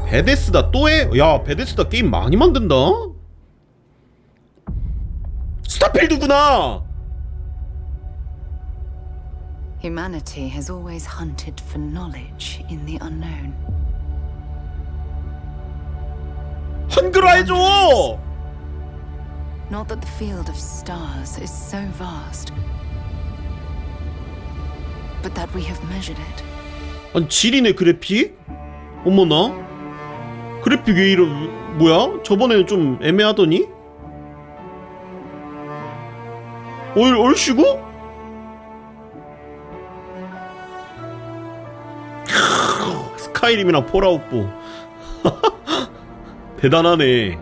베데스다 또 해? 야, 베데스다 게임 많이 만든다? 스타필드구나! Humanity has always hunted for knowledge in the unknown. 한글화 해줘! Not that the field of stars is so vast, but that we have measured it. 아니 지리네 그래픽? 어머나? 그래픽 왜 이러... 뭐야? 저번에는 좀 애매하더니? 얼씨구? 스카이림이랑 폴아웃보 대단하네.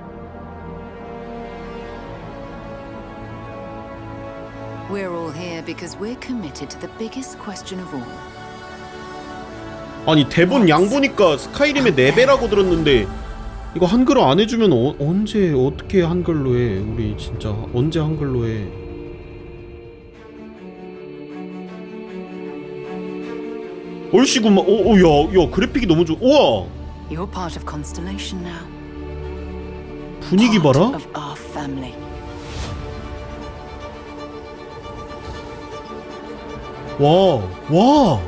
We're all here because we're committed to the biggest question of all. 아니 대본 양 보니까 스카이림의 4배라고 들었는데 이거 한글화 안 해주면 언제 어떻게 한글로 해? 우리 진짜 언제 한글로 해? 얼씨구만. 야 그래픽이 너무 좋아. 우와. You're part of Constellation now. 분위기 봐라. Part of our family. 와.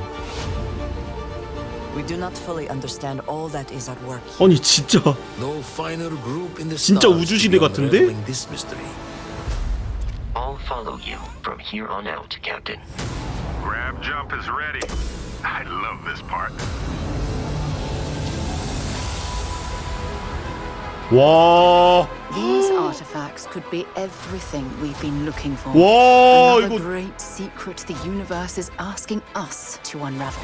We do not fully understand all that is at work. 아니 진짜 No finer group in the 진짜 stars 우주 to 시대 be 같은데? unraveling this mystery. I'll follow you from here on out, Captain. Grab jump is ready. I love this part. 와. These artifacts could be everything we've been looking for. 와, Another 이거 great secret the universe is asking us to unravel.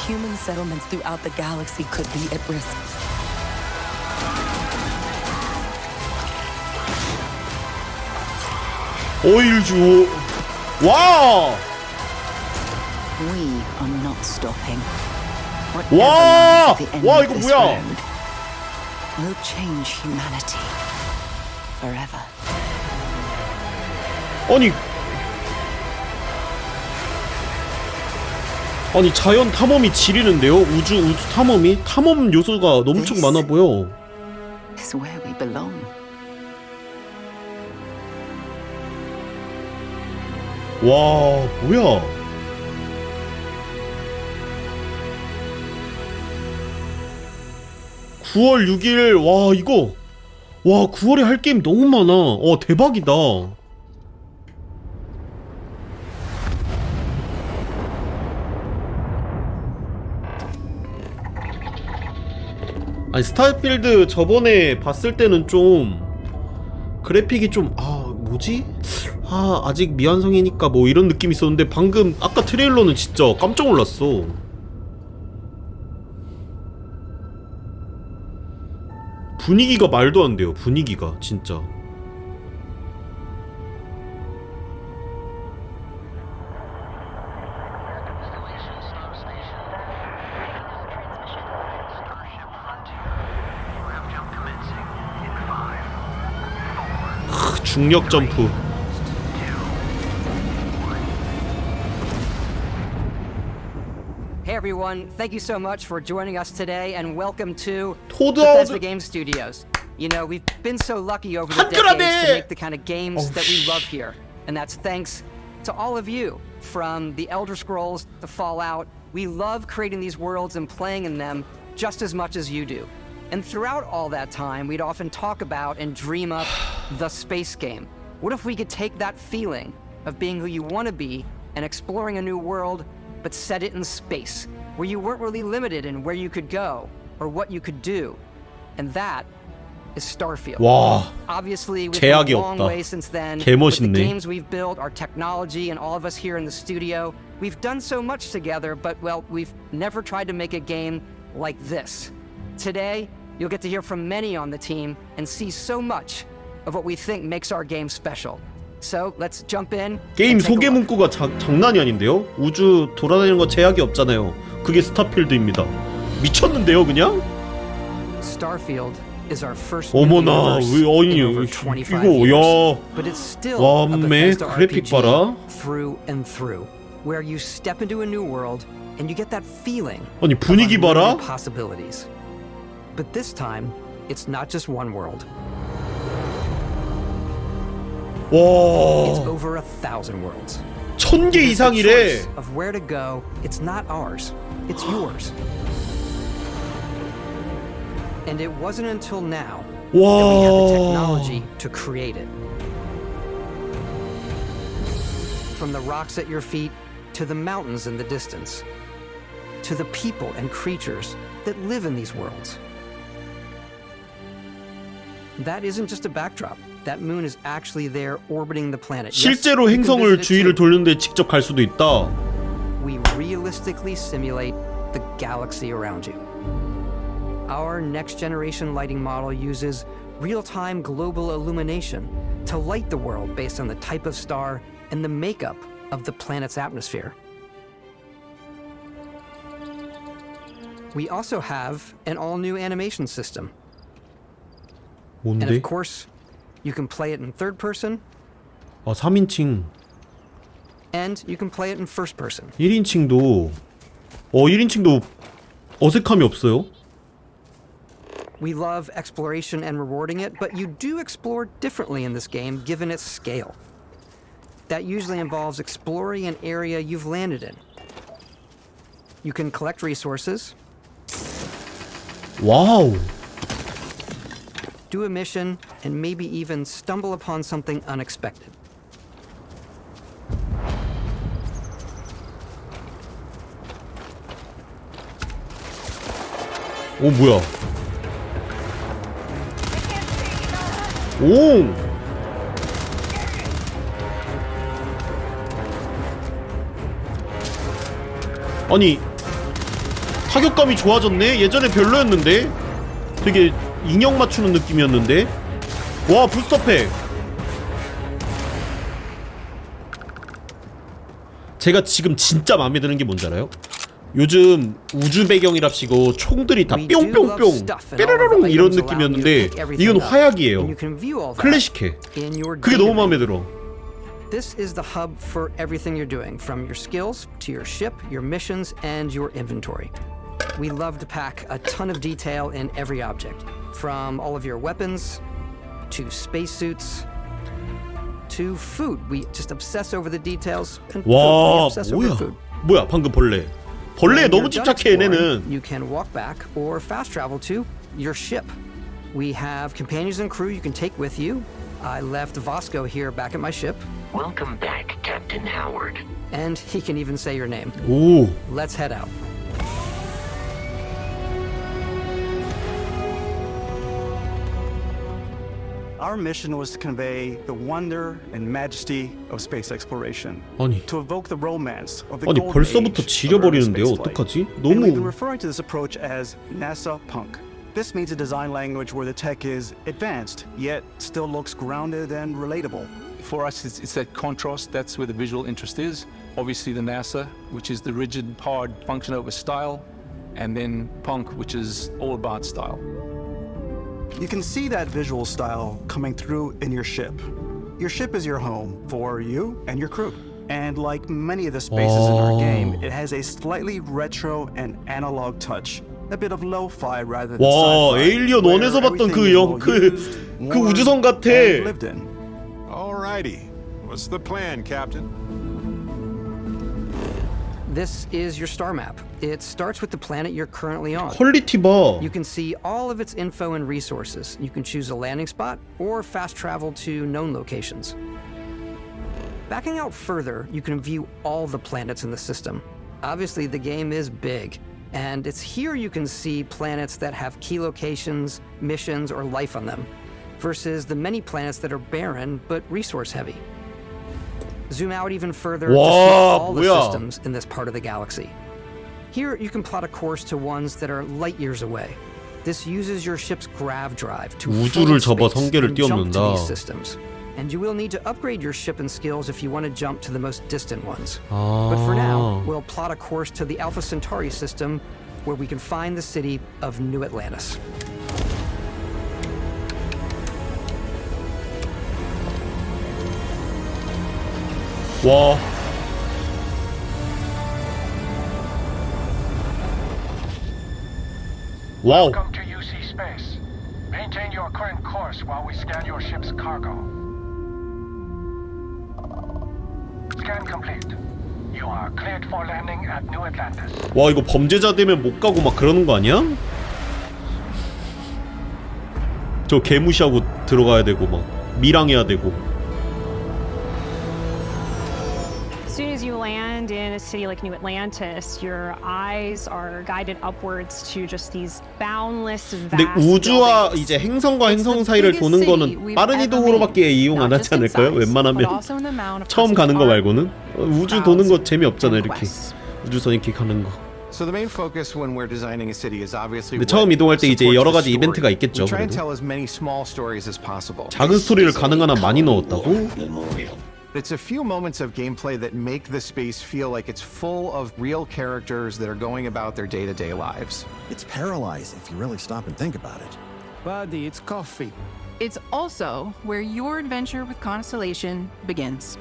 Human settlements throughout the galaxy could be at risk. 오일주. 와. We are not stopping. 와! Whatever lies at the end 와, of 이거 this 뭐야? road will change humanity forever. 아니 자연 탐험이 지리는데요? 우주 탐험이? 탐험 요소가 엄청 많아 보여. It's where we belong. 와, 뭐야? (9월 6일) 와 이거 와 9월에 할 게임 너무 많아. 대박이다. 아니 스타필드 저번에 봤을 때는 좀 그래픽이 좀 뭐지? 아직 미완성이니까 뭐 이런 느낌이 있었는데 방금 아까 트레일러는 진짜 깜짝 놀랐어. 분위기가 말도 안 돼요. 분위기가 진짜. 중력 점프. Hey everyone, thank you so much for joining us today and welcome to 토드 Bethesda Game Studios. You know, we've been so lucky over the decades to make the kind of games that we love here. And that's thanks to all of you. From the Elder Scrolls to Fallout, we love creating these worlds and playing in them just as much as you do. And throughout all that time, we'd often talk about and dream up the space game. What if we could take that feeling of being who you want to be and exploring a new world, but set it in space, where you weren't really limited in where you could go or what you could do? And that is Starfield. 와, Obviously, we've 제약이 come a long 없다. way since then. With the 개멋있네. games we've built, our technology, and all of us here in the studio, we've done so much together, but well, we've never tried to make a game like this. Today, you'll get to hear from many on the team and see so much of what we think makes our game special. So let's jump in. 게임 and take a 소개 look. 문구가 장난이 아닌데요? 우주 돌아다니는 거 제약이 없잖아요. 그게 스타필드입니다. 미쳤는데요, 그냥? Starfield is our first new 어머나, universe 왜 아니 in over 25 이거 years. 야. But it's still 와, a 매 Bethesda 그래픽 RPG 봐라. through and through. where you step into a new world and you get that feeling 아니 분위기 of 봐라. unlimited possibilities. But this time, it's not just one world. It's 와, over 1,000 worlds. 1000개 Because the 이상이래. choice of where to go, it's not ours. It's yours. And it wasn't until now that we had the 와, technology to create it. From the rocks at your feet to the mountains in the distance, to the people and creatures that live in these worlds. That isn't just a backdrop. That moon is actually there orbiting the planet. 실제로 Yes, you can 행성을 visit it 주위를 too. 돌는데 직접 갈 수도 있다. We realistically simulate the galaxy around you. Our next generation lighting model uses real-time global illumination to light the world based on the type of star and the makeup of the planet's atmosphere. We also have an all-new animation system. And 뭔데? of course, you can play it in third person 아 3인칭. and you can play it in first person. 1인칭도 1인칭도 어색함이 없어요. We love exploration and rewarding it, but you do explore differently in this game given its scale. That usually involves exploring an area you've landed in. You can collect resources, 와우. do a mission, and maybe even stumble upon something unexpected. 오 뭐야? 오. 아니 타격감이 좋아졌네? 예전에 별로였는데? 되게 인형 맞추는 느낌이었는데? 와 부스터팩! 제가 지금 진짜 마음에 드는 게 뭔지 알아요? 요즘 우주 배경이랍시고 총들이 다 뿅뿅뿅 뾰로롱 이런 느낌이었는데 이건 화약이에요. 클래식해. 그게 너무 마음에 들어. This is the hub for everything you're doing, from your skills to your ship, your missions, and your inventory. We love to pack a ton of detail in every object, from all of your weapons to spacesuits to food. We just obsess over the details and food. We 와 obsess over 뭐야? food. 뭐야 방금 벌레. 벌레에 When 너무 you're done 집착해 exploring, 얘네는. You can walk back or fast travel to your ship. We have companions and crew you can take with you. I left Vasco here back at my ship, Welcome back, Captain Howard. and he can even say your name. 오. Let's head out. Our mission was to convey the wonder and majesty of space exploration. 아니. To evoke the romance of the 아니 golden 벌써부터 age 지려버리는데요. of urban 어떡하지? spaceflight. And we've been 너무 referring to this approach as NASA Punk. This means a design language where the tech is advanced, yet still looks grounded and relatable. For us, it's that contrast. That's where the visual interest is. Obviously, the NASA, which is the rigid, hard function over style, and then Punk, which is all about style. You can see that visual style coming through in your ship. Your ship is your home for you and your crew. And like many of the spaces in our game, it has a slightly retro and analog touch. A bit of lo-fi rather than 와 sci-fi, 에일리언 where 1에서 봤던 everything 그 is used, 그 worn, 우주선 같아. and lived in. Alrighty. What's the plan, Captain? This is your star map. It starts with the planet you're currently on. 퀄리티 봐. You can see all of its info and resources. You can choose a landing spot or fast travel to known locations. Backing out further, you can view all the planets in the system. Obviously, the game is big, and it's here you can see planets that have key locations, missions, or life on them, versus the many planets that are barren but resource heavy. Zoom out even further to see 와, all the 뭐야. systems in this part of the galaxy. Here, you can plot a course to ones that are light years away. This uses your ship's grav drive to 우주를 float 접어 space 성계를 and jump to 뛰어넘는다. these systems. And you will need to upgrade your ship and skills if you want to jump to the most distant ones. 아. But for now, we'll plot a course to the Alpha Centauri system, where we can find the city of New Atlantis. 와. 와우. Welcome to UC space. Maintain your current course while we scan your ship's cargo. Scan complete. You are cleared for landing at New Atlantis. 와 이거 범죄자 되면 못 가고 막 그러는 거 아니야? 저 개무시하고 들어가야 되고 막 밀항해야 되고. As soon as you land in a city like New Atlantis, your eyes are guided upwards to just these boundless vast. 근데 우주와 이제 행성과 행성 사이를 도는 거는 빠른 이동으로밖에 이용 안 하지 않을까요? 웬만하면 처음 가는 거 말고는 우주 도는 거 재미없잖아 이렇게 우주선 이렇게 가는 거. So the main focus when we're designing a city is obviously 근데 처음 이동할 때 이제 여러 가지 이벤트가 있겠죠. We try and 그래도 tell as many small stories as possible. 작은 스토리를 가능한 한 많이 넣었다고? It's a few moments of gameplay that make the space feel like it's full of real characters that are going about their day-to-day lives. It's paralyzing if you really stop and think about it. Buddy, it's coffee. It's also where your adventure with Constellation begins.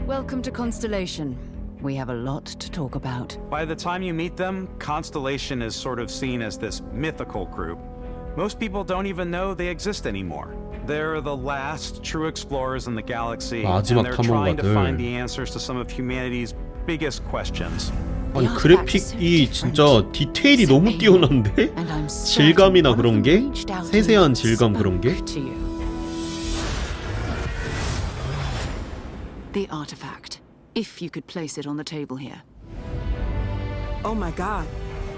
Welcome to Constellation. We have a lot to talk about. By the time you meet them, Constellation is sort of seen as this mythical group. Most people don't even know they exist anymore. They're the last true explorers in the galaxy, and they're trying to find the answers to some of humanity's biggest questions. 아니 그래픽이 진짜 디테일이 너무 뛰어난데? 질감이나 그런 게? 세세한 질감 그런 게? The artifact. If you could place it on the table here. Oh my god.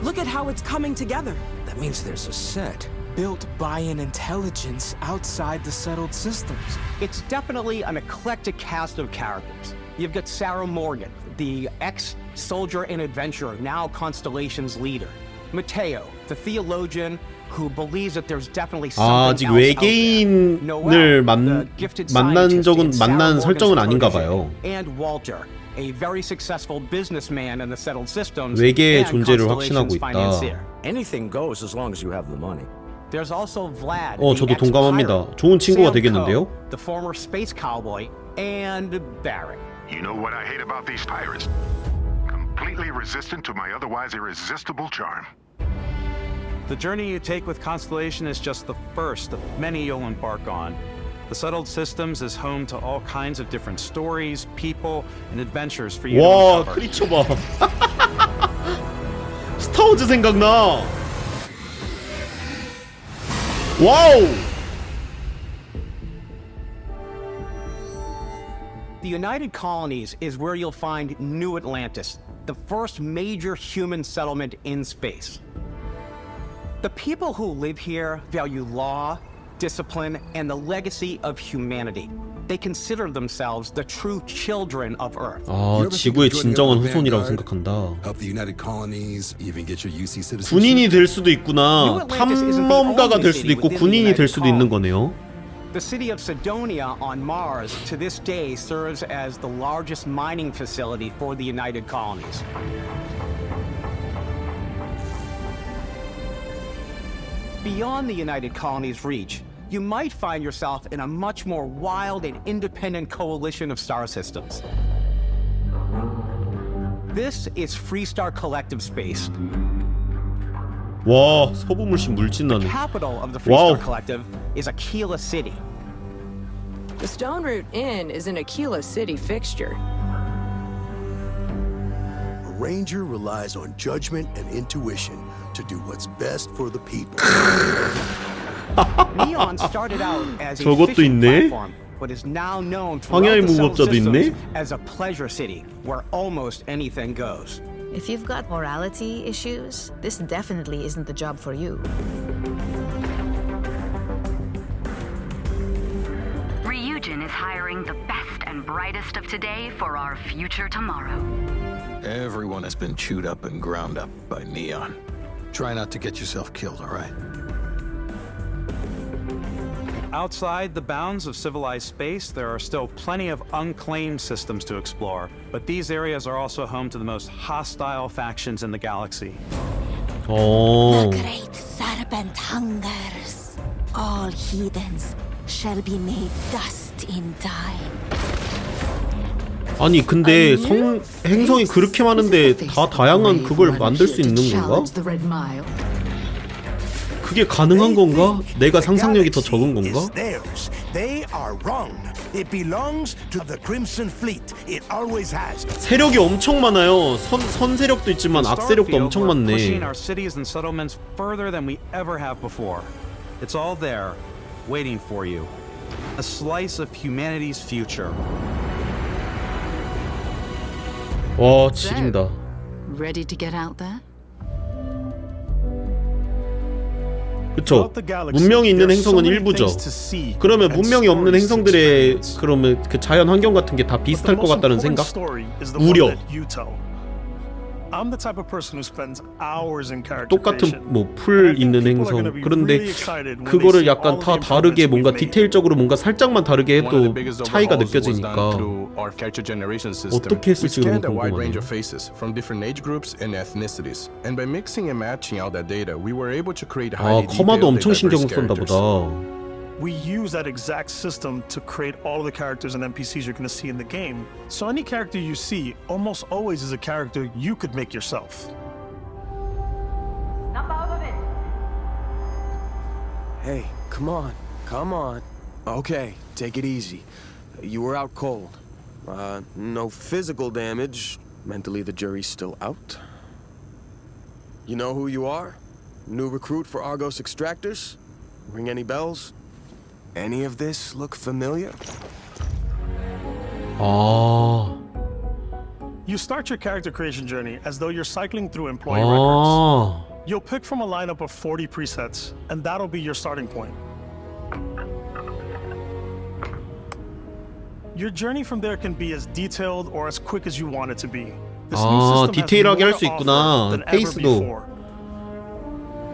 Look at how it's coming together. That means there's a set built by an intelligence outside the settled systems. It's definitely an eclectic cast of characters. You've got Sarah Morgan, the ex-soldier and adventurer, now Constellation's leader. Mateo, the theologian who believes that there's definitely something 아직 외계인을 만난 설정은 아닌가 봐요. And Walter, a very successful businessman in the settled systems. 외계의 존재를 확신하고 있다. Anything goes as long as you have the money. There's also Vlad. 저도 동감합니다. 좋은 친구가 되겠는데요. The former space cowboy and Barrett. You know what I hate about these pirates? Completely resistant to my otherwise irresistible charm. The journey you take with Constellation is just the first of many you'll embark on. The settled systems is home to all kinds of different stories, people, and adventures for you 와, to uncover. 크리처 봐. 스타워즈 생각나. 와우. The United Colonies is where you'll find New Atlantis, the first major human settlement in space. The people who live here value law, discipline, and the legacy of humanity. They consider themselves the true children of Earth. 지구의 진정한 후손이라고 생각한다. Help the United Colonies, even get your UC citizenship. 군인이 될 수도 있구나. 탐험가가 될 수도 있고 군인이 될 수도 있는 거네요. The city of Cydonia on Mars to this day serves as the largest mining facility for the United Colonies. Beyond the United Colonies' reach, you might find yourself in a much more wild and independent coalition of star systems. This is Freestar Collective Space. 와, 서부물씬 물진나네. The capital of the Freestar Collective is Aquila City. The Stone Root Inn is an Aquila City fixture. A ranger relies on judgment and intuition to do what's best for the people. Neon started out as a 저것도 fishing 있네. platform, but is now known throughout 황야의 the settled 무법자도 있네. systems as a pleasure city where almost anything goes. If you've got morality issues, this definitely isn't the job for you. Ryujin is hiring the best and brightest of today for our future tomorrow. Everyone has been chewed up and ground up by Neon. Try not to get yourself killed, all right? Outside the bounds of civilized space, there are still plenty of unclaimed systems to explore, but these areas are also home to the most hostile factions in the galaxy. The great serpent hungers. All heathens shall be made dust in time. 아니 근데 행성이 그렇게 많은데 다 다양한 그걸 만들 수 있는 건가? 그게 가능한 건가? 내가 상상력이 더 적은 건가? 세력이 엄청 많아요. 선 세력도 있지만 악 세력도 엄청 많네. It's all there, waiting for you. A slice of humanity's future. 와, 지린다. Ready to get out there? 그쵸. 문명이 있는 행성은 일부죠. 그러면 문명이 없는 행성들의 그러면 그 자연 환경 같은 게 다 비슷할 것 같다는 생각? 우려. 똑같은 뭐 풀 있는 행성. 그런데 그거를 약간 다 다르게 뭔가 디테일적으로 뭔가 살짝만 다르게 해도 차이가 느껴지니까 어떻게 했을지 너무 궁금하네. 아, 커마도 엄청 신경 쓴다 보다. We use that exact system to create all of the characters and NPCs you're going to see in the game. So any character you see almost always is a character you could make yourself. Hey, come on. Okay, take it easy. You were out cold. No physical damage. Mentally, the jury's still out. You know who you are? New recruit for Argos Extractors? Ring any bells? Any of this look familiar? You start your character creation journey as though you're cycling through employee records. You'll pick from a lineup of 40 presets, and that'll be your starting point. Your journey from there can be as detailed or as quick as you want it to be. This new system 디테일하게 할 수 has more to 있구나. offer than ever 페이스도. before.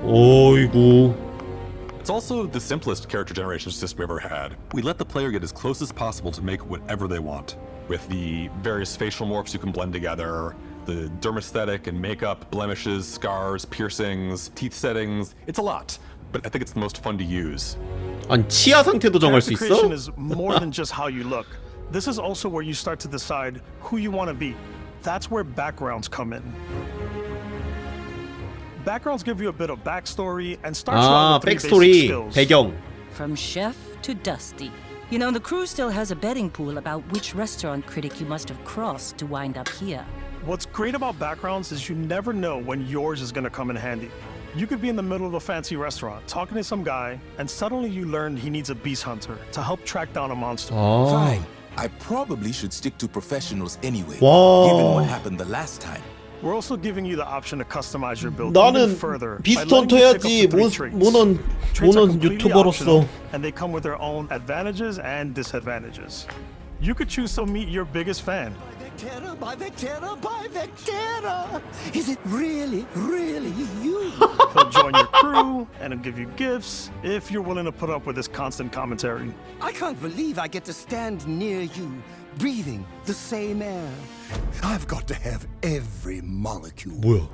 어이구. It's also the simplest character generation system we've ever had. We let the player get as close as possible to make whatever they want. With the various facial morphs you can blend together, the dermesthetic and makeup, blemishes, scars, piercings, teeth settings. It's a lot, but I think it's the most fun to use. 아니, 치아 상태도 정할 수 Character 있어? creation is more than just how you look. This is also where you start to decide who you want to be. That's where backgrounds come in. Backgrounds give you a bit of backstory and start you out with three basic skills. 배경. From chef to dusty. You know, the crew still has a betting pool about which restaurant critic you must have crossed to wind up here. What's great about backgrounds is you never know when yours is going to come in handy. You could be in the middle of a fancy restaurant talking to some guy, and suddenly you learn he needs a beast hunter to help track down a monster. Fine. I probably should stick to professionals anyway, Wow. given what happened the last time. We're also giving you the option to customize your build 나는 even further. 비스트 헌터 해야지. 모넌 유튜버로서. And they come with their own advantages and disadvantages. You could choose to meet your biggest fan. By Vectera! Is it really you? He'll join your crew and he'll give you gifts if you're willing to put up with his constant commentary. I can't believe I get to stand near you, breathing the same air. I've got to have every molecule. 뭐야?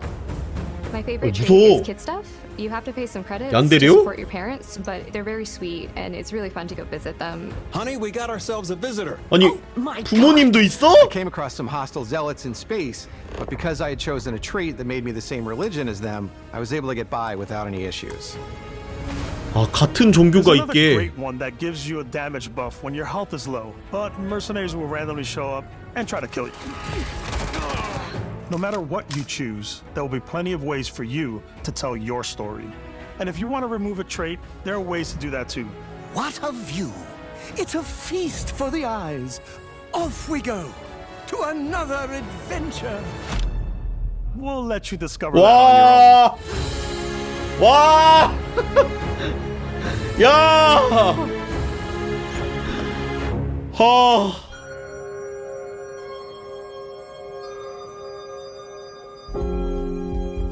My favorite trait 무서워. is kid stuff. You have to pay some credits 안 to 때려? support your parents, but they're very sweet and it's really fun to go visit them. Honey, we got ourselves a visitor. 아니, 부모님도 있어? I came across some hostile zealots in space, but because I had chosen a trait that made me the same religion as them, I was able to get by without any issues. 아, 같은 종교가 There's another 있게. great one that gives you a damage buff when your health is low, but mercenaries will randomly show up and try to kill you. No matter what you choose, there will be plenty of ways for you to tell your story. And if you want to remove a trait, there are ways to do that too. What a view! It's a feast for the eyes. Off we go to another adventure. We'll let you discover that on your own. 와! 야! 하.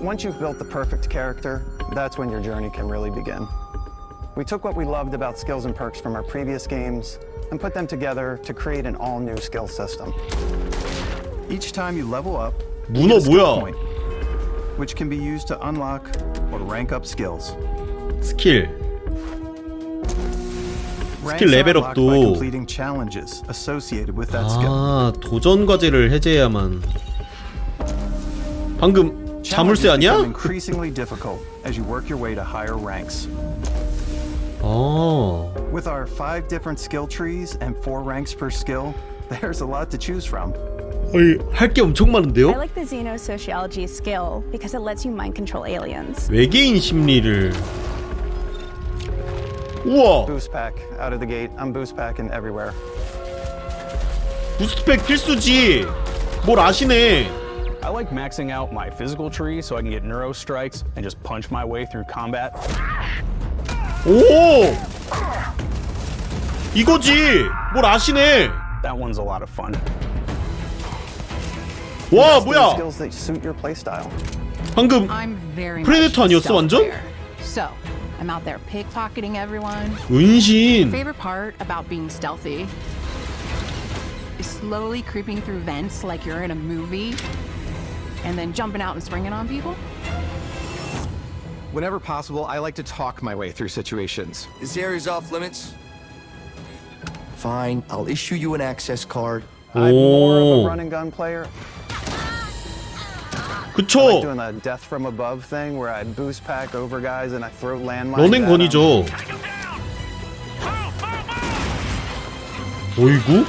Once you've built the perfect character, that's when your journey can really begin. We took what we loved about skills and perks from our previous games and put them together to create an all-new skill system. Each time you level up, you 문어 get a skill 뭐야? point, which can be used to unlock or rank up skills. 스킬. 스킬 레벨업도 completing challenges associated with that skill. 아, 도전 과제를 해제해야만. 방금 자물쇠 아니야? Increasingly difficult as you work your way to higher ranks. 어. With our 5 different skill trees and 4 ranks per skill, there's a lot to choose from. 할 게 엄청 많은데요? I like the xenosociology skill because it lets you mind control aliens. 외계인 심리를. 우와. Boost pack out of the gate. I'm boost packing everywhere. 부스트팩 필수지. 뭘 아시네. I like maxing out my physical tree so I can get neuro strikes and just punch my way through combat. 오! 이거지. 뭘 아시네. That one's a lot of fun. 와, 뭐야? Skills that suit your playstyle. 방금 프레데터 아니었어, 완전? So, I'm out there pickpocketing everyone. 은신. Favorite part about being stealthy is slowly creeping through vents like you're in a movie and then jumping out and springing on people. Whenever possible, I like to talk my way through situations. This area's off limits. Fine, I'll issue you an access card. I'm more of a run and gun player. 그쵸. I like doing a death from above thing where I boost pack over guys and I throw landmines. 런앤건이죠. 어이구?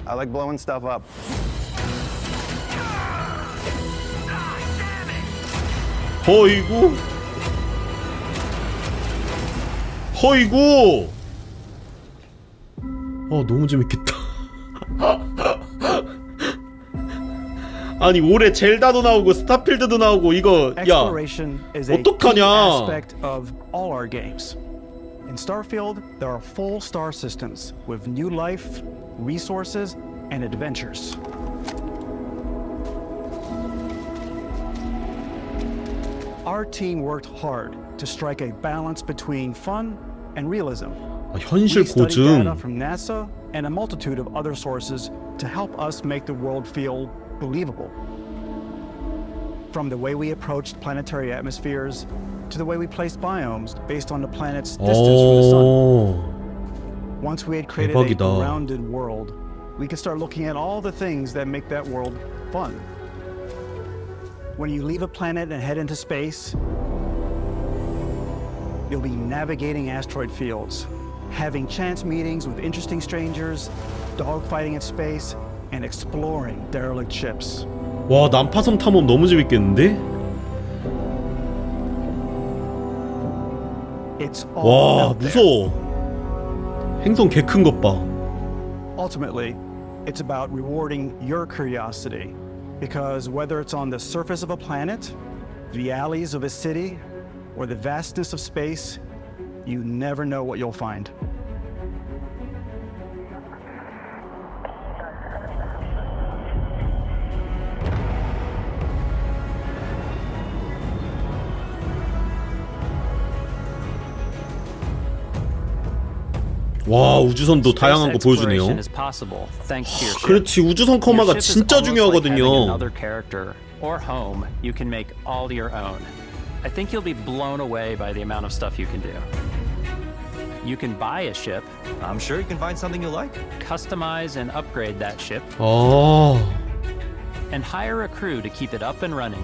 I like blowing stuff up. 어이구. 어이구. 너무 재밌겠다. 아니 올해 젤다도 나오고 스타필드도 나오고 이거 야 어떡하냐. Aspect of all our games. In Starfield, there are full star systems with new life, resources, and adventures. Our team worked hard to strike a balance between fun and realism. 현실 We studied 고증. data from NASA and a multitude of other sources to help us make the world feel believable. From the way we approached planetary atmospheres to the way we placed biomes based on the planet's distance from the sun. Once we had created 대박이다. a grounded world, we could start looking at all the things that make that world fun. When you leave a planet and head into space, you'll be navigating asteroid fields, having chance meetings with interesting strangers, dogfighting in space, and exploring derelict ships. 와, 난파선 탐험 너무 재밌겠는데? It's all 와, out there. 무서워. 행성 개 큰 것 봐. Ultimately, it's about rewarding your curiosity. Because whether it's on the surface of a planet, the alleys of a city, or the vastness of space, you never know what you'll find. 와, 우주선도 다양한 거 보여주네요. 그렇지, 우주선 커마가 진짜 중요하거든요. Another character or home you can make all your own. I think you'll be blown away by the amount of stuff you can do. You can buy a ship. I'm sure you can find something you like. Customize and upgrade that ship. And hire a crew to keep it up and running.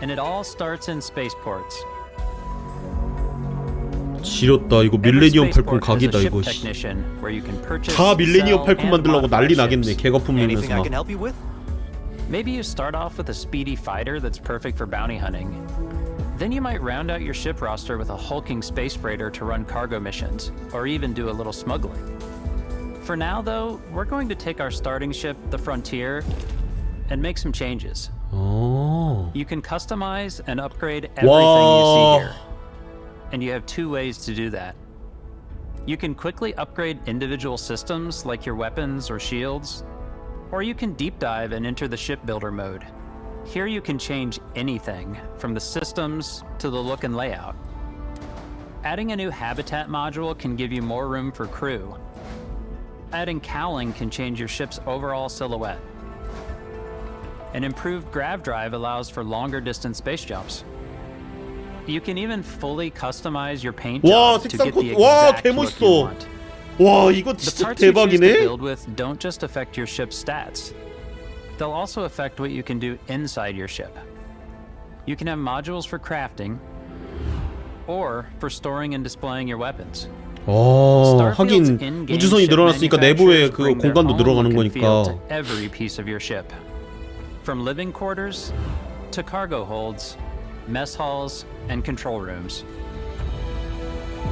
And it all starts in spaceports. 지렸다. 이거 밀레니엄 팔콘 각이다 이거. 다 밀레니엄 팔콘 만들려고 난리 나겠네. 개거품 밀면서 막. Maybe you start off with a speedy fighter that's perfect for bounty hunting. Then you might round out your ship roster with a hulking space freighter to run cargo missions, or even do a little smuggling. For now, though, we're going to take our starting ship, the Frontier, and make some changes. You can customize and upgrade everything you see here. And you have two ways to do that. You can quickly upgrade individual systems like your weapons or shields, or you can deep dive and enter the shipbuilder mode. Here you can change anything, from the systems to the look and layout. Adding a new habitat module can give you more room for crew. Adding cowling can change your ship's overall silhouette. An improved grav drive allows for longer distance space jumps. You can even fully customize your paint 와, job to 색상 get the 코드. 와, exact look you 개멋있어. want. 와, 이거 The 진짜 parts you choose to 대박이네. build with don't just affect your ship's stats. They'll also affect what you can do inside your ship. You can have modules for crafting or for storing and displaying your weapons. 하긴 우주선이 늘어났으니까 내부에 그 공간도 늘어가는 거니까. Every piece of your ship. From living quarters to cargo holds, mess halls and control rooms.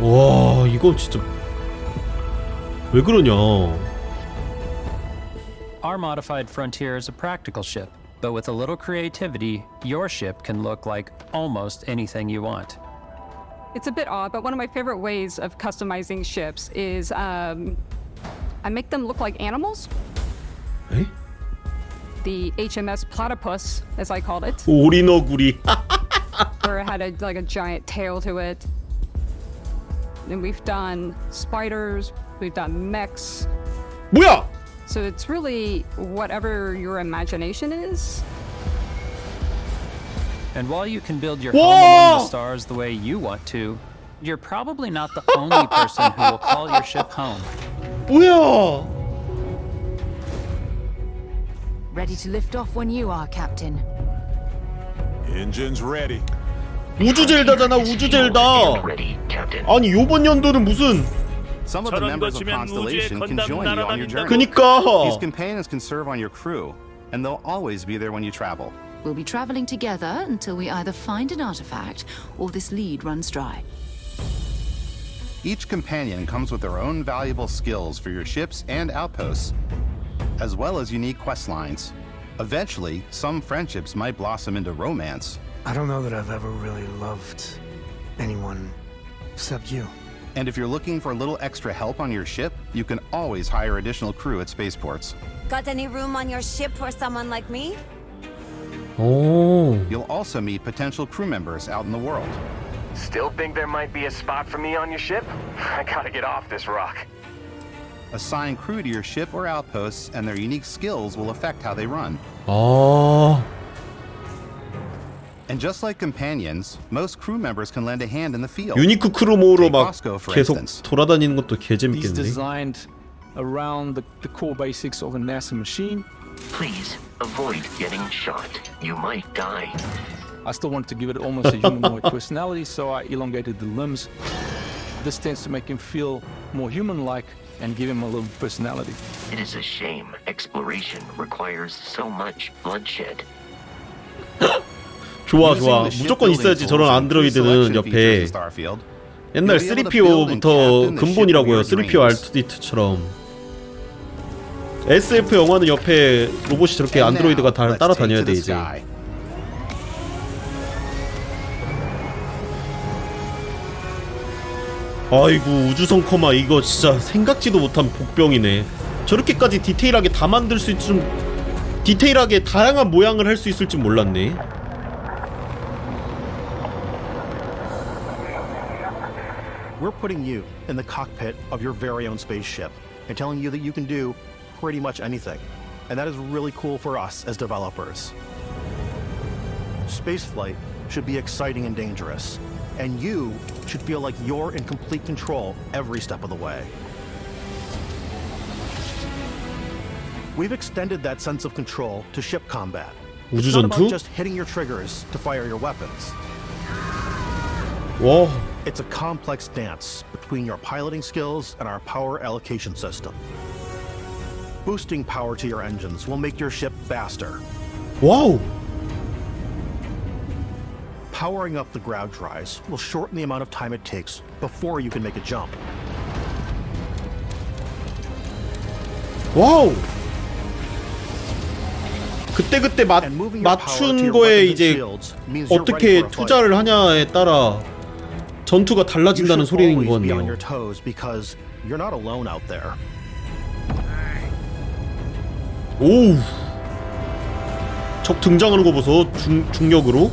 와, 이거 진짜 왜 그러냐? Our modified Frontier is a practical ship, but with a little creativity, your ship can look like almost anything you want. It's a bit odd, but one of my favorite ways of customizing ships is I make them look like animals. Eh? The HMS Platypus, as I called it. 오리너구리. Where it had like a giant tail to it. Then we've done spiders, we've done mechs. 뭐야? So it's really whatever your imagination is. And while you can build your home among the stars the way you want to, you're probably not the only person who will call your ship home. 뭐야? Ready to lift off when you are, Captain. Engines ready. 우주 젤다잖아, 우주 젤다. 아니 요번 연도는 무슨? Some of the members of Constellation can join you on your journey. 그니까. These companions can serve on your crew, and they'll always be there when you travel. We'll be traveling together until we either find an artifact or this lead runs dry. Each companion comes with their own valuable skills for your ships and outposts, as well as unique quest lines. Eventually, some friendships might blossom into romance. I don't know that I've ever really loved anyone except you. And if you're looking for a little extra help on your ship, you can always hire additional crew at spaceports. Got any room on your ship for someone like me? 오. You'll also meet potential crew members out in the world. Still think there might be a spot for me on your ship? I gotta get off this rock. Assign crew to your ship or outposts, and their unique skills will affect how they run. 아. And just like companions, most crew members can lend a hand in the field. 유니크 크루 모으러 막 Bosco, for 계속 instance. 돌아다니는 것도 He's 개재밌겠네. designed around the core basics of a NASA machine. Please avoid getting shot. You might die. I still wanted to give it almost a humanoid personality, so I elongated the limbs. This tends to make him feel more human-like and give him a little personality. It is a shame exploration requires so much bloodshed. 좋아 좋아 무조건 있어야지 저런 안드로이드는 옆에 옛날 3PO부터 근본이라고요. 3PO R2D2처럼 SF 영화는 옆에 로봇이 저렇게 안드로이드가 다 따라다녀야 돼 이제. 아이고 우주선 커마 이거 진짜 생각지도 못한 복병이네. 저렇게까지 디테일하게 다 만들 수 있 좀 디테일하게 다양한 모양을 할 수 있을 줄 몰랐네. We're putting you in the cockpit of your very own spaceship and telling you that you can do pretty much anything. And that is really cool for us as developers. Spaceflight should be exciting and dangerous, and you should feel like you're in complete control every step of the way. We've extended that sense of control to ship combat. It's not about just hitting your triggers to fire your weapons. Whoa. It's a complex dance between your piloting skills and our power allocation system. Boosting power to your engines will make your ship faster. Wow! Powering up the ground drives will shorten the amount of time it takes before you can make a jump. 와우! 그때그때 맞춘 거에 이제 어떻게 투자를 하냐에 따라 전투가 달라진다는 소리인 것 같네요. 오우! 적 등장하는 거 보소. 중력으로.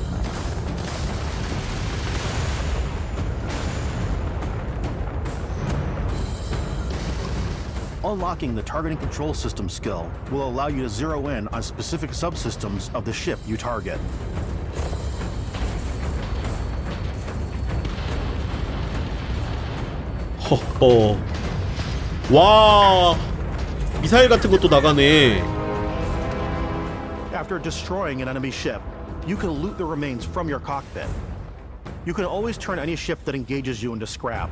Unlocking the targeting control system skill will allow you to zero in on specific subsystems of the ship you target. 허허. 와, 미사일 같은 것도 나가네. After destroying an enemy ship, you can loot the remains from your cockpit. You can always turn any ship that engages you into scrap.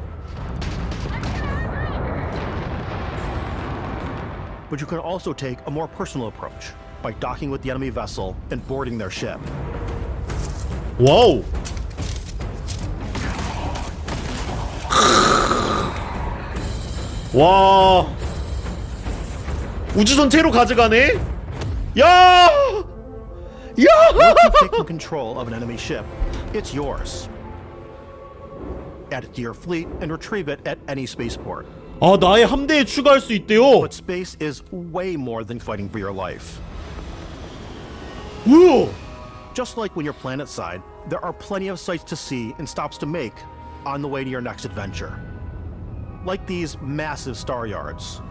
But you can also take a more personal approach by docking with the enemy vessel and boarding their ship. 와우. 와, 우주 전체로 가져가네. 야! Once you've taken control of an enemy ship, it's yours. Add it to your fleet and retrieve it at any spaceport. 아, 나의 함대에 추가할 수 있대요. But space is way more than fighting for your life. 뭐야? Just like when you're planetside, there are plenty of sights to see and stops to make on the way to your next adventure. Like these massive star yards.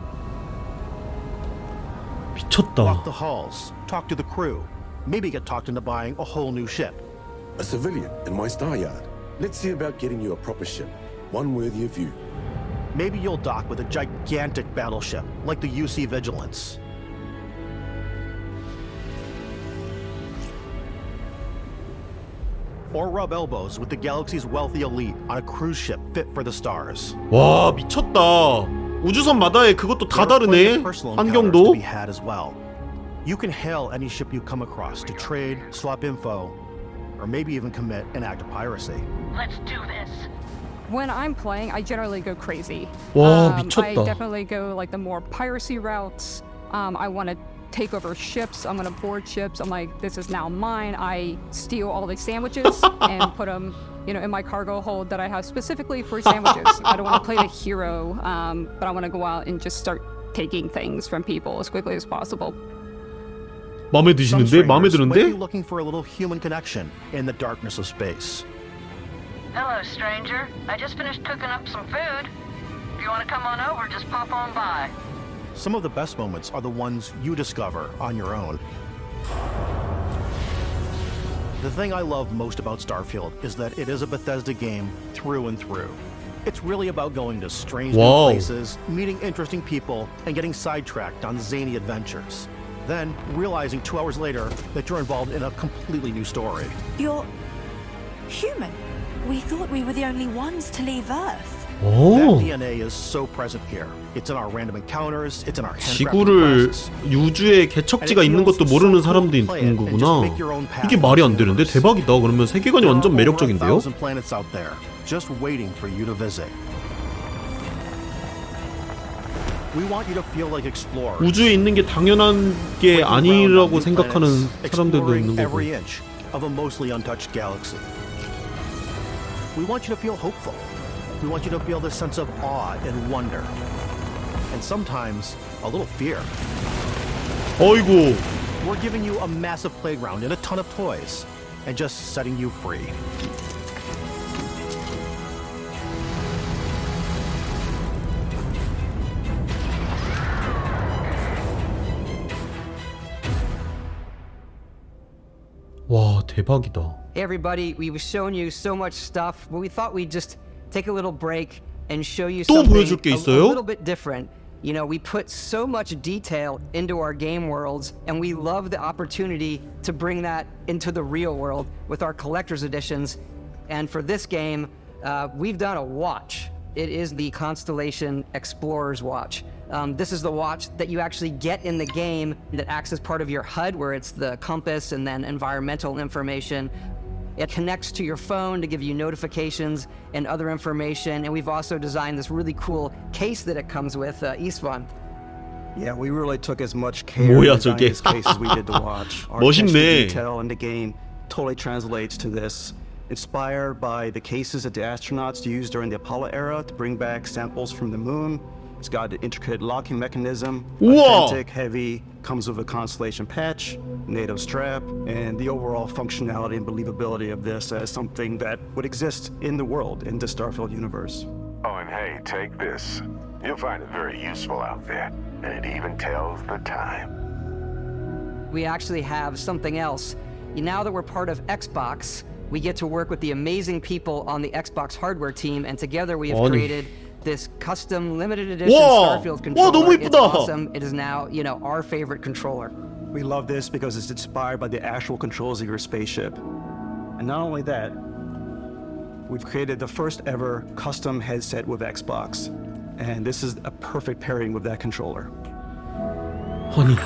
미쳤다. Walk the halls, talk to the crew, maybe get talked into buying a whole new ship. A civilian in my star yard. Let's see about getting you a proper ship, one worthy of you. Maybe you'll dock with a gigantic battleship, like the UC Vigilance. Or rub elbows with the galaxy's wealthy elite on a cruise ship fit for the stars. 와, 미쳤다. 우주선마다의 그것도 다 다르네. 환경도. To be had as well. You can hail any ship you come across to trade, swap info, or maybe even commit an act of piracy. Let's do this. When I'm playing, I generally go crazy. 와, I 미쳤다. definitely go like the more piracy routes. I want to take over ships. I'm gonna board ships. I'm like, this is now mine. I steal all the sandwiches and put them, you know, in my cargo hold that I have specifically for sandwiches. I don't want to play the hero, but I want to go out and just start taking things from people as quickly as possible. 마음에 드시는데? 마음에 Some strangers might be 드는데? looking for a little human connection in the darkness of space. Hello, stranger. I just finished cooking up some food. If you want to come on over, just pop on by. Some of the best moments are the ones you discover on your own. The thing I love most about Starfield is that it is a Bethesda game through and through. It's really about going to strange new places, meeting interesting people, and getting sidetracked on zany adventures. Then realizing 2 hours later that you're involved in a completely new story. You're human. We thought we were the only ones to leave Earth. That DNA is so present here. It's in our random encounters, it's in our handcrafted 지구를 quests. 유주에 개척지가 있는 것도 모르는 사람들이 있는 거구나. 이게 말이 안 되는데 대박이다. 그러면 세계관이 완전 매력적인데요? 1,000 planets out there, just waiting for you to visit. We want you to feel like explorers. 우주에 있는 게 당연한 게 아니라고 생각하는 사람들도 있는 거고. Every inch of a mostly untouched galaxy. We want you to feel hopeful. We want you to feel this sense of awe and wonder. And sometimes a little fear. 어이구. We're giving you a massive playground and a ton of toys and just setting you free. 와, 대박이다. Hey everybody, we've shown you so much stuff, but we thought we'd just take a little break and show you 또 something 보여줄 게 a 있어요? little bit different. You know, we put so much detail into our game worlds, and we love the opportunity to bring that into the real world with our collector's editions. And for this game, we've done a watch. It is the Constellation Explorer's Watch. This is the watch that you actually get in the game that acts as part of your HUD, where it's the compass and then environmental information. It connects to your phone to give you notifications and other information. And we've also designed this really cool case that it comes with, Istvan. Yeah, we really took as much care 뭐야, in designing 저게. this case as we did the watch. Our 멋있네. attention to detail in the game totally translates to this. Inspired by the cases that the astronauts used during the Apollo era to bring back samples from the moon. It's got an intricate locking mechanism, 우와. authentic, heavy, comes with a Constellation patch, NATO strap, and the overall functionality and believability of this as something that would exist in the world, in the Starfield universe. Oh, and hey, take this. You'll find it very useful out there, and it even tells the time. We actually have something else. Now that we're part of Xbox, we get to work with the amazing people on the Xbox hardware team, and together we have created this custom limited edition 와! Starfield 와, controller. 너무 It's 이쁘다. awesome. It is now, you know, our favorite controller. We love this because it's inspired by the actual controls of your spaceship. And not only that, we've created the first ever custom headset with Xbox. And this is a perfect pairing with that controller. 아니.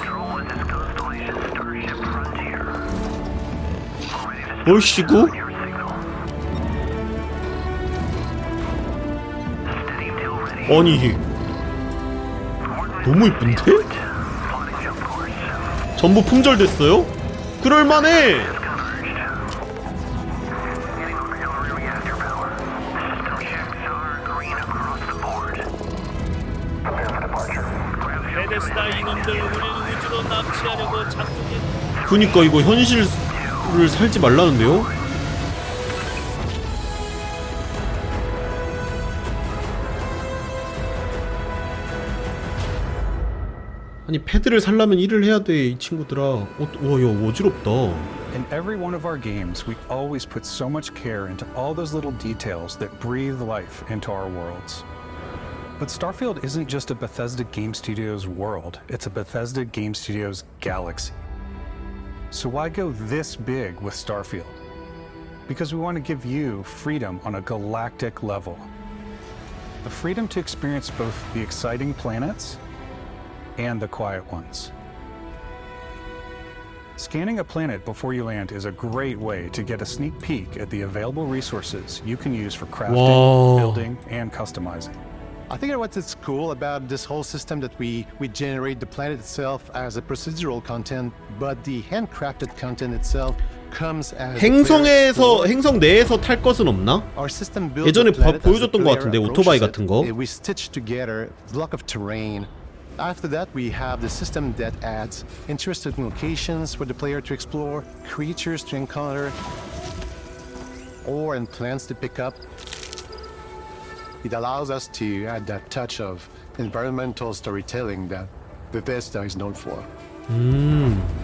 뭘시고? 아니 너무 이쁜데? 전부 품절됐어요? 그럴만해! 베데스다 이놈들 우리를 우주로 납치하려고 작동해. 그니까 이거 현실을 살지 말라는데요? 아니 패드를 살려면 일을 해야 돼 이 친구들아. 와, 야 어지럽다. In every one of our games, we always put so much care into all those little details that breathe life into our worlds. But Starfield isn't just a Bethesda Game Studios world, it's a Bethesda Game Studios galaxy. So why go this big with Starfield? Because we want to give you freedom on a galactic level. The freedom to experience both the exciting planets and the quiet ones. Scanning a planet before you land is a great way to get a sneak peek at the available resources you can use for crafting, Whoa. building, and customizing. I think what's cool about this whole system that we generate the planet itself as a procedural content, but the handcrafted content itself comes as 행성에서 행성 내에서 탈 것은 없나? Our system builds 예전에 the planet as 보여줬던 the 것 player 같은데 오토바이 approaches 같은 거. it. We stitch together block of terrain. After that, we have the system that adds interesting locations for the player to explore, creatures to encounter, ore and plants to pick up. It allows us to add that touch of environmental storytelling that Bethesda is known for.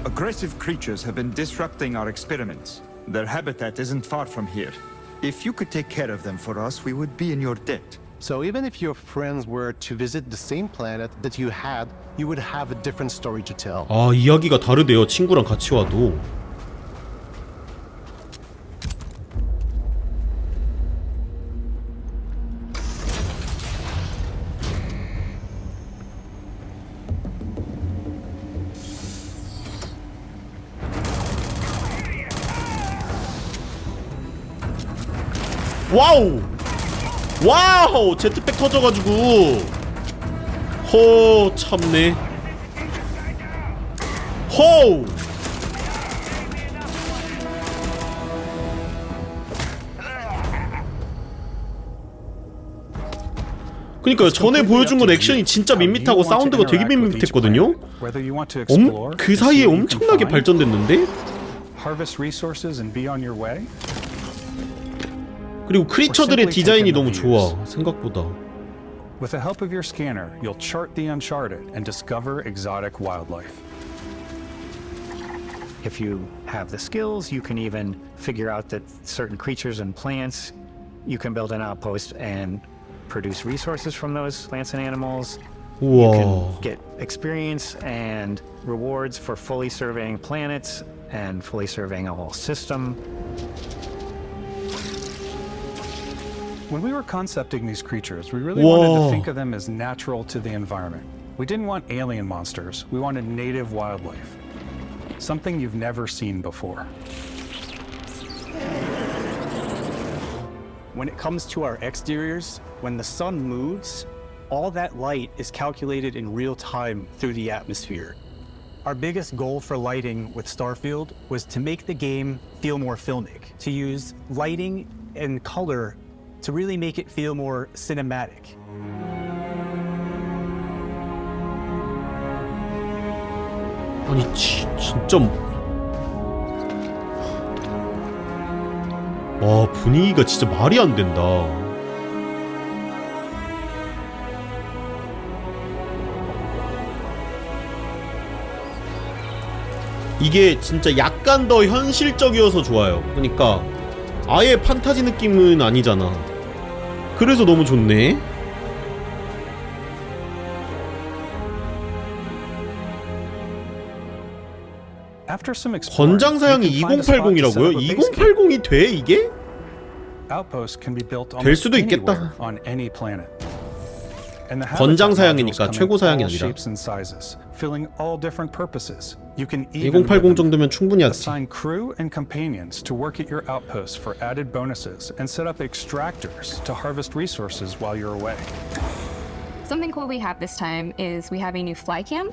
Aggressive creatures have been disrupting our experiments. Their habitat isn't far from here. If you could take care of them for us, we would be in your debt. So even if your friends were to visit the same planet that you had, you would have a different story to tell. 아 이야기가 다르대요 친구랑 같이 와도. 와우! 와우! 제트백 터져가지고 허 참네. 호우! 그니까요 전에 보여준 건 액션이 진짜 밋밋하고 사운드가 되게 밋밋했거든요? 그 사이에 엄청나게 발전됐는데? 그리고 크리처들의 디자인이 너무 좋아 생각보다. With the help of your scanner, you'll chart the uncharted and discover exotic wildlife. If you have the skills, you can even figure out that certain creatures and plants, you can build an outpost and produce resources from those plants and animals. 우와. You can get experience and rewards for fully surveying planets and fully surveying a whole system. When we were concepting these creatures, we really wanted to think of them as natural to the environment. We didn't want alien monsters, we wanted native wildlife. Something you've never seen before. When it comes to our exteriors, when the sun moves, all that light is calculated in real time through the atmosphere. Our biggest goal for lighting with Starfield was to make the game feel more filmic, to use lighting and color to really make it feel more cinematic. 아니 진짜 와 분위기가 진짜 말이 안 된다. 이게 진짜 약간 더 현실적이어서 좋아요. 그러니까 아예 판타지 느낌은 아니잖아. 그래서 너무 좋네. After some exploring, 권장 사양이 you can find a spot to set 2080이라고요? up a base camp. 2080이 돼 이게? Outposts can be built 될 수도 almost 있겠다. anywhere on any planet. And the 권장 habitat 사양이니까 modules come 최고 in 사양이 all 아니라. shapes and sizes, filling all different purposes. You can even 2080 정도면 충분히 하지. assign crew and companions to work at your outposts for added bonuses and set up extractors to harvest resources while you're away. Something cool we have this time is we have a new fly cam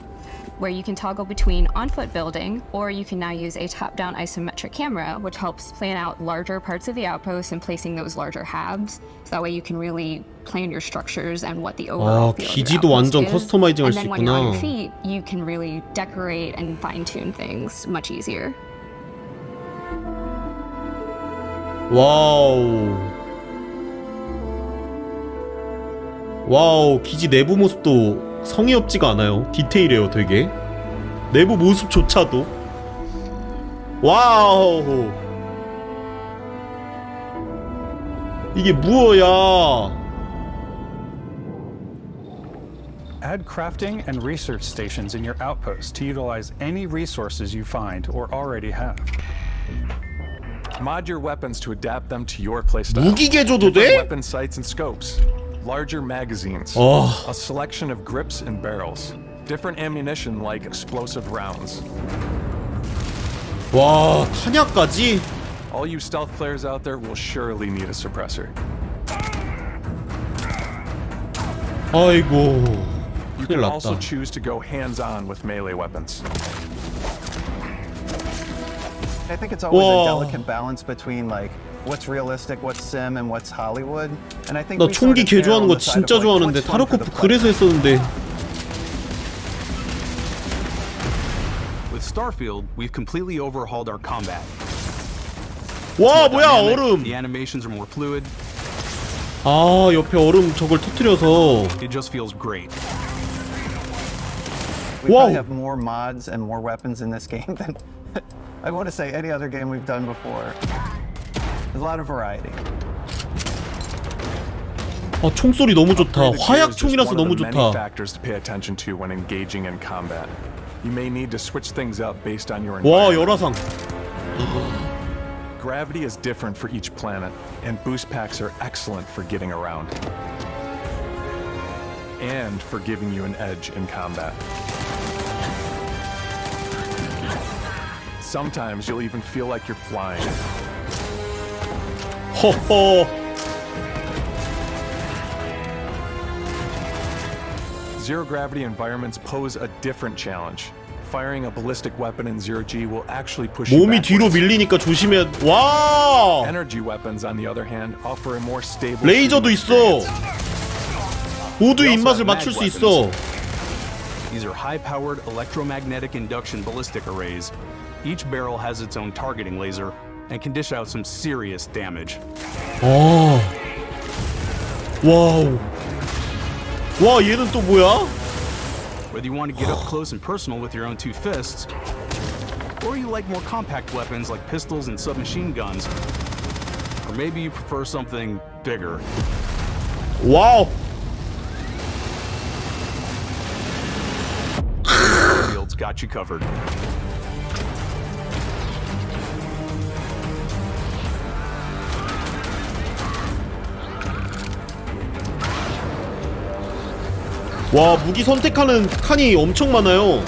where you can toggle between on-foot building, or you can now use a top-down isometric camera, which helps plan out larger parts of the outpost and placing those larger halves. So that way you can really plan your structures and what the overall feel of your 기지도 outpost 완전 is. 커스터마이징 할 And 수 then when you're on your 있구나. feet, you can really decorate and fine-tune things much easier. 와우. 와우, 기지 내부 모습도 성의 없지가 않아요. 디테일해요, 되게. 내부 모습조차도. 와우. 이게 무엇야? Add crafting and research stations in your outposts to utilize any resources you find or already have. Mod your weapons to adapt them to your playstyle. 무기 개조도 Different 돼? weapon sights and scopes, larger magazines, a selection of grips and barrels, different ammunition like explosive rounds. 와, 탄약까지? All you stealth players out there will surely need a suppressor. 아이고. You 큰일 can also 났다. choose to go hands-on with melee weapons. I think it's always Whoa. a delicate balance between like what's realistic, what's sim, and what's Hollywood. And I think 나 we sort 총기 of err 개조하는 on 거 the side of, 진짜 like, 좋아하는데 what's fun for the 타르코프 player. 그래서 했었는데. With Starfield, we've completely overhauled our combat. 와, It's more 뭐야, dynamic, 얼음. The animations are more fluid. 아, 옆에 얼음 저걸 터뜨려서. It just feels great. We Whoa. probably have more mods and more weapons in this game than I want to say any other game we've done before. There's a lot of variety. 아, 총소리 너무 좋다. Upgraded gear is just 화약총이라서 one of 너무 the many 좋다. factors to pay attention to when engaging in combat. You may need to switch things up based on your 와, environment. 열화상. Gravity is different for each planet, and boost packs are excellent for getting around. And for giving you an edge in combat. Sometimes you'll even feel like you're flying. 허허. Zero gravity environments pose a different challenge. Firing a ballistic weapon in zero G will actually push you 몸이 뒤로 backwards. 밀리니까 조심해야. 와! Energy weapons, on the other hand, offer a more stable. 레이저도 shooting 있어. experience. 모두의 We also 입맛을 have 맞출 mag 수 있어. These are high-powered electromagnetic induction ballistic arrays. Each barrel has its own targeting laser and can dish out some serious damage. 아. 와우. 와, 얘는 또 뭐야? Whether you want to get up close and personal with your own two fists, or you like more compact weapons like pistols and submachine guns, or maybe you prefer something bigger. 와우. Starfield's got you covered. 와, 무기 선택하는 칸이 엄청 많아요.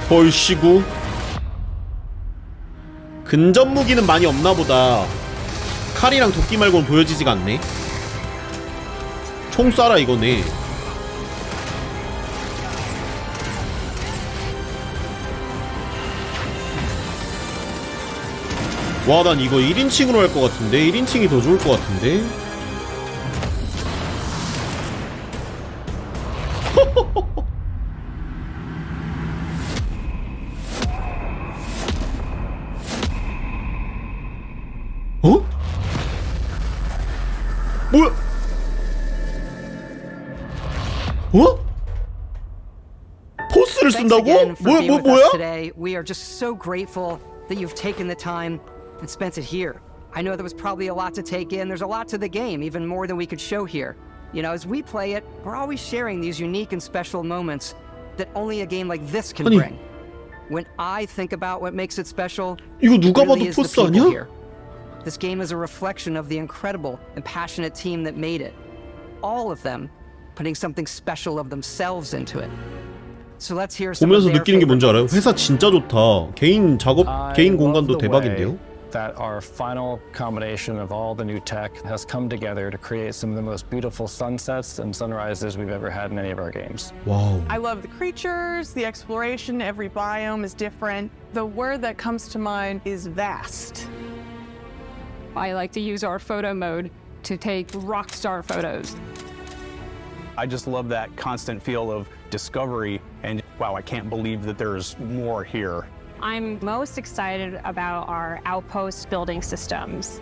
벌시구. 근접 무기는 많이 없나 보다. 칼이랑 도끼 말고는 보여지지가 않네. 총 쏴라 이거네. 와, 난 이거 1인칭으로 할 것 같은데. 1인칭이 더 좋을 것 같은데. 어? 뭐야? 어? 포스를 Thanks 쓴다고? again for being with us 뭐야? today. We are just so grateful that you've taken the time and spent it here. I know there was probably a lot to take in. There's a lot to the game, even more than we could show here. You know, as we play it, we're always sharing these unique and special moments that only a game like this can bring. When I think about what makes it special, 이거 누가 really 봐도 is the 포스 people 아니야? here. This game is a reflection of the incredible and passionate team that made it. All of them putting something special of themselves into it. So let's hear some of 보면서 their 느끼는 게 뭔지 알아요? favorite 회사 진짜 좋다. 개인 작업, 개인 공간도 대박인데요? That our final combination of all the new tech has come together to create some of the most beautiful sunsets and sunrises we've ever had in any of our games. Wow. I love the creatures, the exploration, every biome is different. The word that comes to mind is vast. I like to use our photo mode to take rock star photos. I just love that constant feel of discovery and wow, I can't believe that there's more here. I'm most excited about our outpost building systems.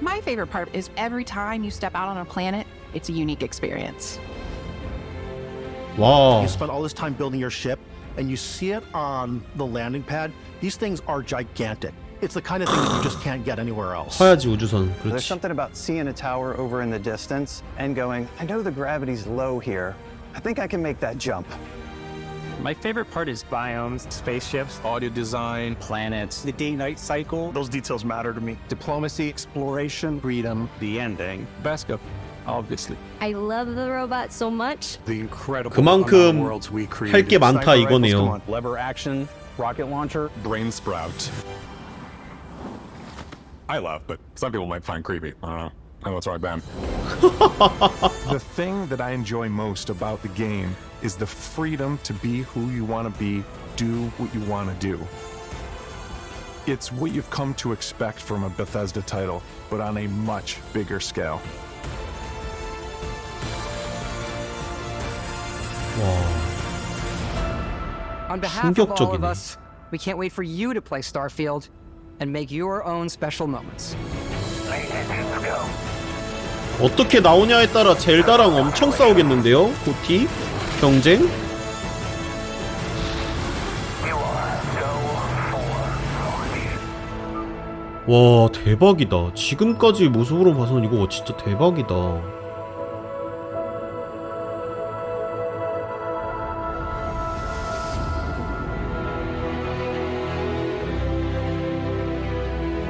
My favorite part is every time you step out on a planet, it's a unique experience. Wow. You spend all this time building your ship and you see it on the landing pad. These things are gigantic. It's the kind of thing that you just can't get anywhere else. 화야지 우주선. There's 그렇지. something about seeing a tower over in the distance and going, I know the gravity's low here. I think I can make that jump. My favorite part is biomes, spaceships, Audio design, Planets, the day-night cycle, those details matter to me. diplomacy, exploration, freedom, the ending. Beskap, obviously. I love the robot so much. The incredible 그만큼 amount of worlds we created. 할 게 많다 Sniper rifles, 이거네요. come on. Lever action, rocket launcher. Brain sprout. I laugh, but some people might find creepy. I don't know. I know it's right, Ben. The thing that I enjoy most about the game is the freedom to be who you want to be, do what you want to do. It's what you've come to expect from a Bethesda title, but on a much bigger scale. On behalf of all of 충격적이네. us, we can't wait for you to play Starfield and make your own special moments. 어떻게 나오냐에 따라 젤다랑 엄청 싸우겠는데요? 고티? 경쟁? 와 대박이다. 지금까지 모습으로 봐서는 이거 진짜 대박이다.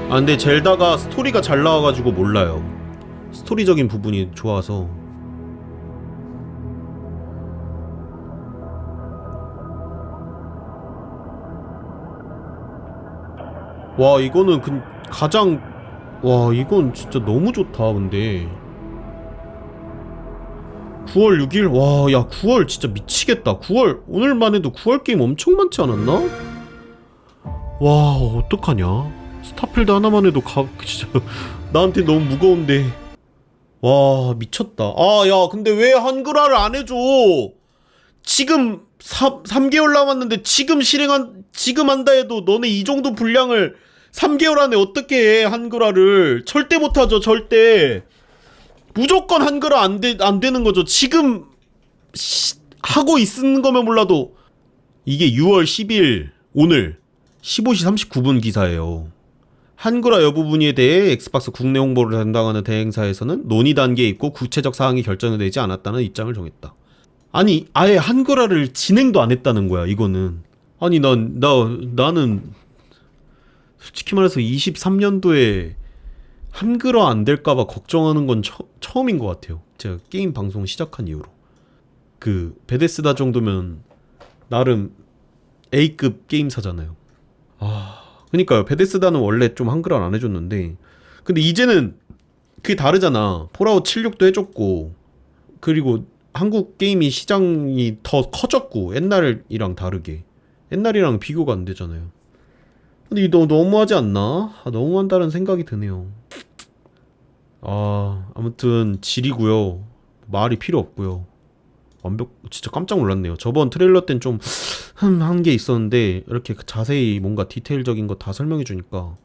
아 근데 젤다가 스토리가 잘 나와가지고 몰라요. 스토리적인 부분이 좋아서. 와 이거는 가장 와 이건 진짜 너무 좋다. 근데 9월 6일 와 야 9월 진짜 미치겠다. 9월 오늘만 해도 9월 게임 엄청 많지 않았나? 와 어떡하냐. 스타필드 하나만 해도 진짜 나한테 너무 무거운데. 와 미쳤다. 아 야 근데 왜 한글화를 안 해줘? 지금 3개월 남았는데 지금 지금 한다 해도 너네 이 정도 분량을 3개월 안에 어떻게 해 한글화를. 절대 못하죠. 절대. 무조건 한글화 안 되는 거죠. 지금 하고 있는 거면 몰라도. 이게 6월 10일 오늘 15시 39분 기사예요. 한글화 여부 문의에 대해 엑스박스 국내 홍보를 담당하는 대행사에서는 논의 단계에 있고 구체적 사항이 결정되지 않았다는 입장을 정했다. 아니 아예 한글화를 진행도 안 했다는 거야 이거는. 아니 나는 솔직히 말해서 23년도에 한글화 안 될까봐 걱정하는 건 처음인 것 같아요. 제가 게임 방송 시작한 이후로. 그 베데스다 정도면 나름 A급 게임사잖아요. 그니까요. 베데스다는 원래 좀 한글화 안 해줬는데 근데 이제는 그게 다르잖아. 폴아웃 76도 해줬고 그리고 한국 게임이 시장이 더 커졌고 옛날이랑 다르게 옛날이랑 비교가 안 되잖아요. 근데 이거 너무하지 않나? 너무한다는 생각이 드네요. 아무튼 질이고요. 말이 필요 없고요. 진짜 깜짝 놀랐네요. 저번 트레일러 땐 좀 한 게 있었는데 이렇게 자세히 뭔가 디테일적인 거 다 설명해 주니까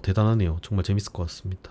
대단하네요. 정말 재밌을 것 같습니다.